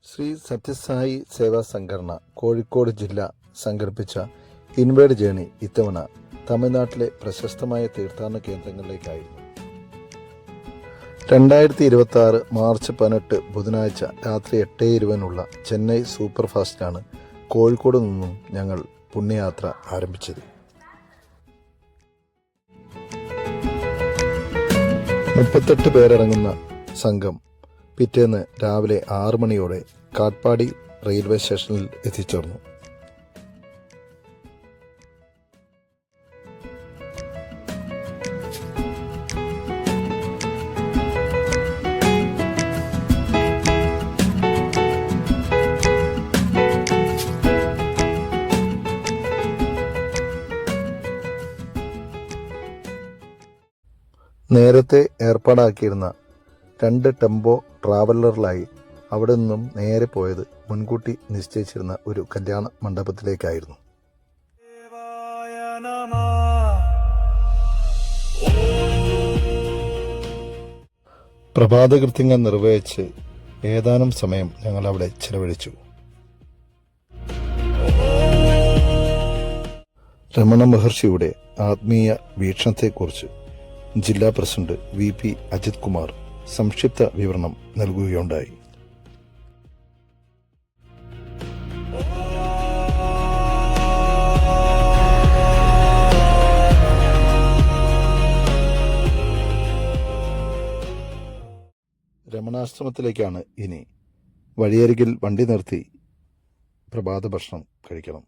ശ്രീ സത്യസായി സേവാ സംഘടന കോഴിക്കോട് ജില്ല സംഘടിപ്പിച്ച ഇൻവേർഡ് ജേണി ഇത്തവണ തമിഴ്നാട്ടിലെ പ്രശസ്തമായ തീർത്ഥാടന കേന്ദ്രങ്ങളിലേക്കായിരുന്നു. 2026 മാർച്ച് 18 ബുധനാഴ്ച രാത്രി 8:20 ചെന്നൈ സൂപ്പർ ഫാസ്റ്റിലാണ് കോഴിക്കോട് നിന്നും ഞങ്ങൾ പുണ്യയാത്ര ആരംഭിച്ചത്. 38 പേരടങ്ങുന്ന സംഘം പിറ്റേന്ന് രാവിലെ 6 മണിയോടെ കാട്ട്പാടി റെയിൽവേ സ്റ്റേഷനിൽ എത്തിച്ചേർന്നു. നേരത്തെ ഏർപ്പാടാക്കിയിരുന്ന 2 ടെമ്പോ ട്രാവലറിലായി അവിടെ നിന്നും നേരെ പോയത് മുൻകൂട്ടി നിശ്ചയിച്ചിരുന്ന ഒരു കല്യാണ മണ്ഡപത്തിലേക്കായിരുന്നു. പ്രഭാതകൃത്യങ്ങൾ നിർവഹിച്ച് ഏതാനും സമയം ഞങ്ങൾ അവിടെ ചെലവഴിച്ചു. രമണ മഹർഷിയുടെ ആത്മീയ വീക്ഷണത്തെക്കുറിച്ച് ജില്ലാ പ്രസിഡന്റ് VP അജിത് കുമാർ സംക്ഷിപ്ത വിവരണം നൽകുകയുണ്ടായി. രമണാശ്രമത്തിലേക്കാണ് ഇനി. വഴിയരികിൽ വണ്ടി നിർത്തി പ്രഭാത ഭക്ഷണം കഴിക്കണം.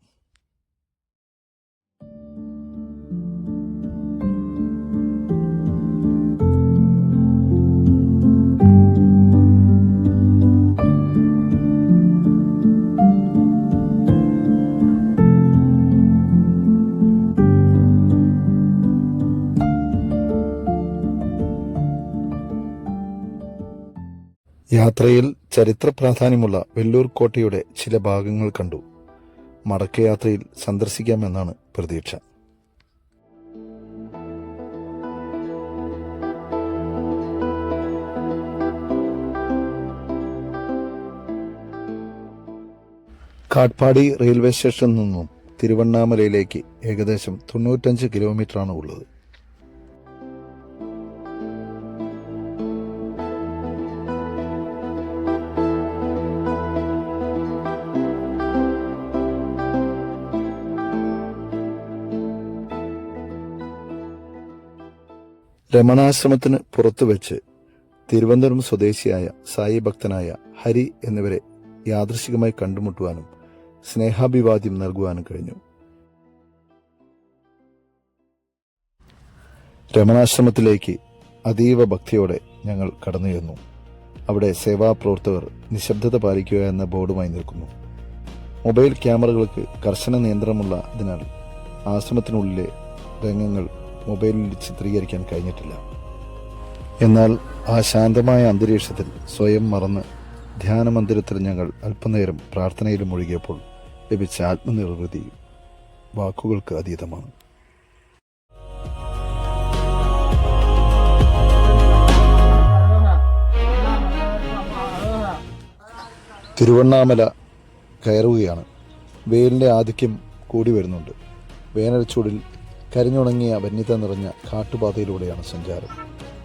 യാത്രയിൽ ചരിത്ര പ്രാധാന്യമുള്ള വെല്ലൂർ കോട്ടയുടെ ചില ഭാഗങ്ങൾ കണ്ടു. മടക്കയാത്രയിൽ സന്ദർശിക്കാമെന്നാണ് പ്രതീക്ഷ. കാട്ട്പാടി റെയിൽവേ സ്റ്റേഷനിൽ നിന്നും തിരുവണ്ണാമലയിലേക്ക് ഏകദേശം 95 കിലോമീറ്ററാണ് ഉള്ളത്. രമണാശ്രമത്തിന് പുറത്തുവെച്ച് തിരുവനന്തപുരം സ്വദേശിയായ സായി ഭക്തനായ ഹരി എന്നിവരെ യാദൃശികമായി കണ്ടുമുട്ടുവാനും സ്നേഹാഭിവാദ്യം നൽകുവാനും കഴിഞ്ഞു. രമണാശ്രമത്തിലേക്ക് അതീവ ഭക്തിയോടെ ഞങ്ങൾ കടന്നുചെന്നു. അവിടെ സേവാപ്രവർത്തകർ നിശബ്ദത പാലിക്കുക എന്ന ബോർഡുമായി നിൽക്കുന്നു. മൊബൈൽ ക്യാമറകൾക്ക് കർശന നിയന്ത്രണമുള്ളതിനാൽ ആശ്രമത്തിനുള്ളിലെ രംഗങ്ങൾ മൊബൈലിൽ ചിത്രീകരിക്കാൻ കഴിഞ്ഞിട്ടില്ല. എന്നാൽ ആ ശാന്തമായ അന്തരീക്ഷത്തിൽ സ്വയം മറന്ന് ധ്യാനമന്ദിരത്തിൽ ഞങ്ങൾ അല്പനേരം പ്രാർത്ഥനയിൽ മുഴുകിയപ്പോൾ ലഭിച്ച ആത്മനിർവൃതി വാക്കുകൾക്ക് അതീതമാണ്. തിരുവണ്ണാമല കയറുകയാണ്. വെയിലിൻ്റെ ആധിക്യം കൂടി വരുന്നുണ്ട്. വേനൽ ചൂടിൽ കരിഞ്ഞുണങ്ങിയ വന്യത നിറഞ്ഞ കാട്ടുപാതയിലൂടെയാണ് സഞ്ചാരം.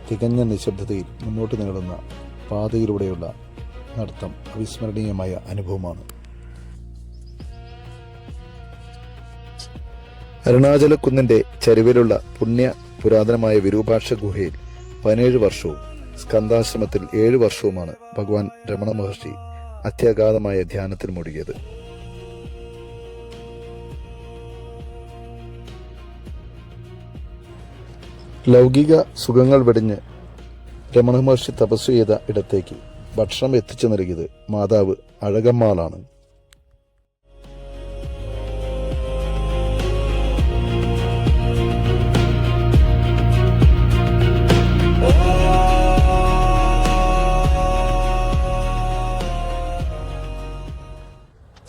തികഞ്ഞ നിശബ്ദതയിൽ മുന്നോട്ട് നീളുന്ന പാതയിലൂടെയുള്ള നടത്തം അവിസ്മരണീയമായ അനുഭവമാണ്. അരുണാചലക്കുന്നിന്റെ ചരിവിലുള്ള പുണ്യ പുരാതനമായ വിരൂപാക്ഷ ഗുഹയിൽ 17 വർഷവും സ്കന്ദാശ്രമത്തിൽ 7 വർഷവുമാണ് ഭഗവാൻ രമണ മഹർഷി അത്യഗാധമായ ധ്യാനത്തിൽ മുഴുകിയത്. ലൗകിക സുഖങ്ങൾ വെടിഞ്ഞ് രമണ മഹർഷി തപസ് ചെയ്ത ഇടത്തേക്ക് ഭക്ഷണം എത്തിച്ചു നൽകിയത് മാതാവ് അഴകമ്മാളാണ്.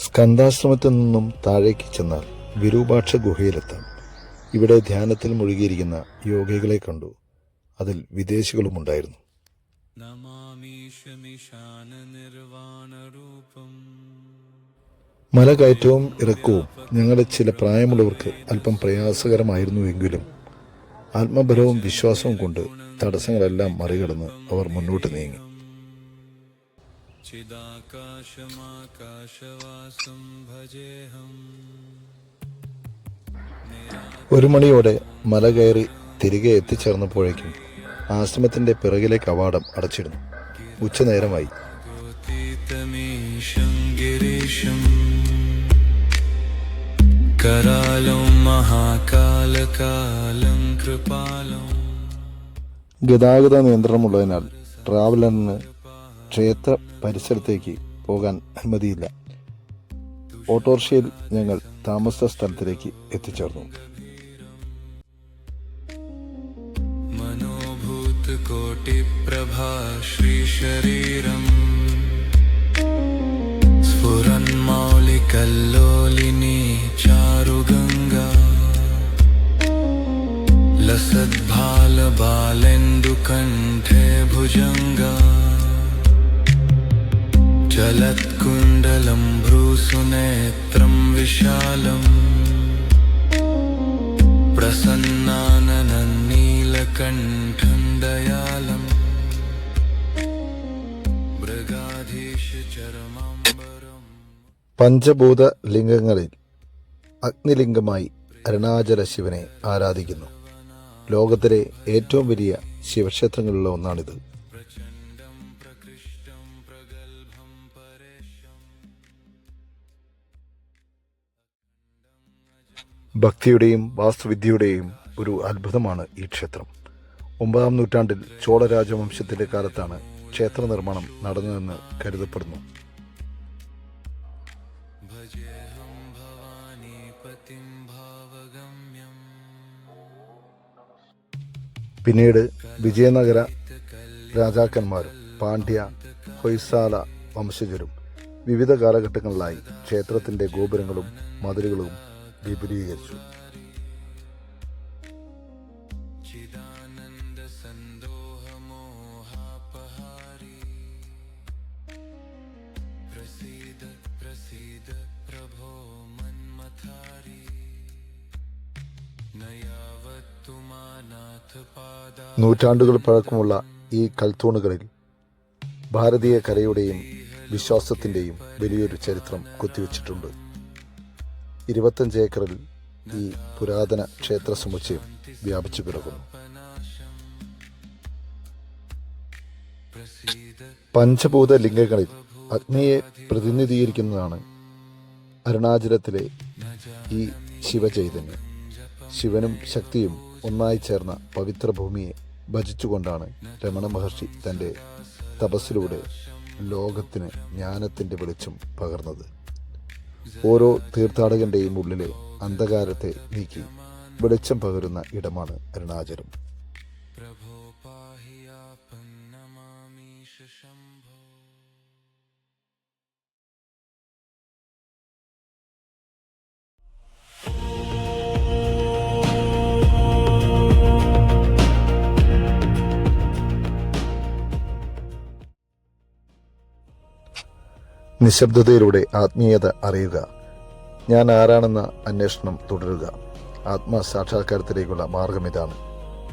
സ്കന്ദാശ്രമത്തിൽ നിന്നും താഴേക്ക് ചെന്നാൽ വിരൂപാക്ഷ ഗുഹയിലെത്താം. ഇവിടെ ധ്യാനത്തിൽ മുഴുകിയിരിക്കുന്ന യോഗികളെ കണ്ടു. അതിൽ വിദേശികളുമുണ്ടായിരുന്നു. മല കയറ്റവും ഇറക്കവും ഞങ്ങളുടെ ചില പ്രായമുള്ളവർക്ക് അല്പം പ്രയാസകരമായിരുന്നുവെങ്കിലും ആത്മബലവും വിശ്വാസവും കൊണ്ട് തടസ്സങ്ങളെല്ലാം മറികടന്ന് അവർ മുന്നോട്ട് നീങ്ങി. ഒരു മണിയോടെ മല കയറി തിരികെ എത്തിച്ചേർന്നപ്പോഴേക്കും ആശ്രമത്തിന്റെ പിറകിലെ കവാടം അടച്ചിരുന്നു. ഉച്ചനേരമായി. ഗതാഗത നിയന്ത്രണമുള്ളതിനാൽ ട്രാവലറിന് ക്ഷേത്ര പരിസരത്തേക്ക് പോകാൻ അനുമതിയില്ല. ഓട്ടോറിക്ഷയിൽ ഞങ്ങൾ താമസ സ്ഥലത്തിലേക്ക് എത്തിച്ചേർന്നു. കോട്ടിപ്രഭാ ശ്രീശരീരം സ്ഫുരന്മൗലികല്ലോലിനി ചാരുഗംഗാ ലസദ്ഭാലബാലെന്ദുകണ്ഠേ ഭുജംഗാ ചലത്കുണ്ടലം ഭ്രൂസുനേത്രം വിശാലം പ്രസന്നാനനം നീലകണ്ഠം ദയാലം മൃഗാധീശ ചരമാംബരം. പഞ്ചഭൂത ലിംഗങ്ങളിൽ അഗ്നിലിംഗമായി അരുണാചല ശിവനെ ആരാധിക്കുന്നു. ലോകത്തിലെ ഏറ്റവും വലിയ ശിവക്ഷേത്രങ്ങളിലുള്ള ഒന്നാണിത്. ഭക്തിയുടെയും വാസ്തുവിദ്യയുടെയും ഒരു അത്ഭുതമാണ് ഈ ക്ഷേത്രം. 9-ാം നൂറ്റാണ്ടിൽ ചോള രാജവംശത്തിന്റെ കാലത്താണ് ക്ഷേത്ര നിർമ്മാണം നടന്നതെന്ന് കരുതപ്പെടുന്നു. പിന്നീട് വിജയനഗര രാജാക്കന്മാരും പാണ്ഡ്യ, ഹൊയ്സാല വംശജരും വിവിധ കാലഘട്ടങ്ങളിലായി ക്ഷേത്രത്തിന്റെ ഗോപുരങ്ങളും മതിലുകളും വിപുലീകരിച്ചു. നൂറ്റാണ്ടുകൾ പഴക്കമുള്ള ഈ കൽത്തൂണുകളിൽ ഭാരതീയ കലയുടെയും വിശ്വാസത്തിൻ്റെയും വലിയൊരു ചരിത്രം കൊത്തിവെച്ചിട്ടുണ്ട്. 25 ഏക്കറിൽ ഈ പുരാതന ക്ഷേത്ര സമുച്ചയം വ്യാപിച്ചു കിടക്കുന്നു. പഞ്ചഭൂത ലിംഗങ്ങളിൽ അഗ്നിയെ പ്രതിനിധീകരിക്കുന്നതാണ് അരുണാചലത്തിലെ ഈ ശിവചൈതന്യം. ശിവനും ശക്തിയും ഒന്നായി ചേർന്ന പവിത്ര ഭൂമിയെ ഭജിച്ചുകൊണ്ടാണ് രമണ മഹർഷി തൻ്റെ തപസ്സിലൂടെ ലോകത്തിന് ജ്ഞാനത്തിൻ്റെ വെളിച്ചം പകർന്നത്. ഓരോ തീർത്ഥാടകന്റെയും ഉള്ളിലെ അന്ധകാരത്തെ നീക്കി വെളിച്ചം പകരുന്ന ഇടമാണ് അരുണാചലം. നിശബ്ദതയിലൂടെ ആത്മീയത അറിയുക. ഞാൻ ആരാണെന്ന അന്വേഷണം തുടരുക. ആത്മസാക്ഷാത്കാരത്തിലേക്കുള്ള മാർഗം ഇതാണ്.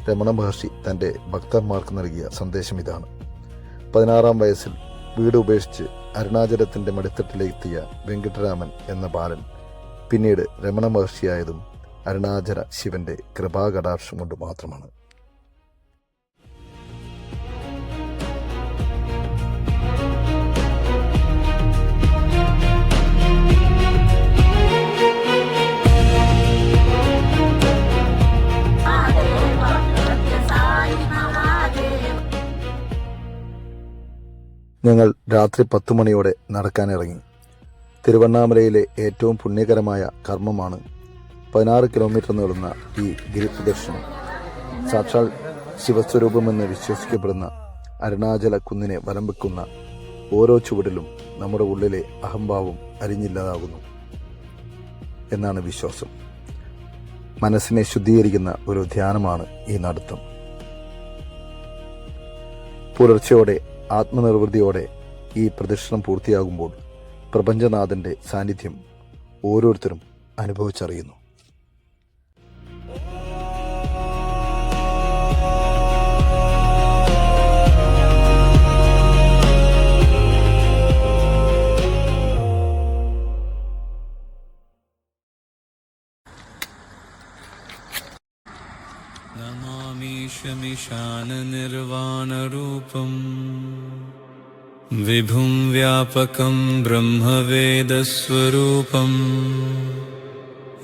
രമണ മഹർഷി തൻ്റെ ഭക്തന്മാർക്ക് നൽകിയ സന്ദേശം ഇതാണ്. 16-ാം വയസ്സിൽ വീട് ഉപേക്ഷിച്ച് അരുണാചലത്തിൻ്റെ മടിത്തട്ടിലെത്തിയ വെങ്കിട്ടരാമൻ എന്ന ബാലൻ പിന്നീട് രമണ മഹർഷിയായതും അരുണാചല ശിവന്റെ കൃപാകടാക്ഷം കൊണ്ട് മാത്രമാണ്. ഞങ്ങൾ രാത്രി 10 മണിയോടെ നടക്കാനിറങ്ങി. തിരുവണ്ണാമലയിലെ ഏറ്റവും പുണ്യകരമായ കർമ്മമാണ് 16 കിലോമീറ്റർ നീളുന്ന ഈ ഗിരിപ്രദക്ഷിണം. സാക്ഷാൽ ശിവസ്വരൂപമെന്ന് വിശ്വസിക്കപ്പെടുന്ന അരുണാചല കുന്നിനെ വലം വെക്കുന്ന ഓരോ ചുവടിലും നമ്മുടെ ഉള്ളിലെ അഹംഭാവം അരിഞ്ഞില്ലാതാകുന്നു എന്നാണ് വിശ്വാസം. മനസ്സിനെ ശുദ്ധീകരിക്കുന്ന ഒരു ധ്യാനമാണ് ഈ നടത്തം. പുലർച്ചയോടെ ആത്മനിർവൃതിയോടെ ഈ പ്രദക്ഷിണം പൂർത്തിയാകുമ്പോൾ പ്രപഞ്ചനാഥൻ്റെ സാന്നിധ്യം ഓരോരുത്തരും അനുഭവിച്ചറിയുന്നു. नमामीशमिशाननिर्वाणरूपम् विभुं व्यापकं ब्रह्मवेदस्वरूपम्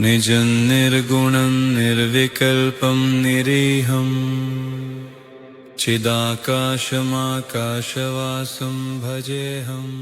निजं निर्गुणं निर्विकल्पं निरीहम् चिदाकाशमाकाशवासं भजेऽहम्.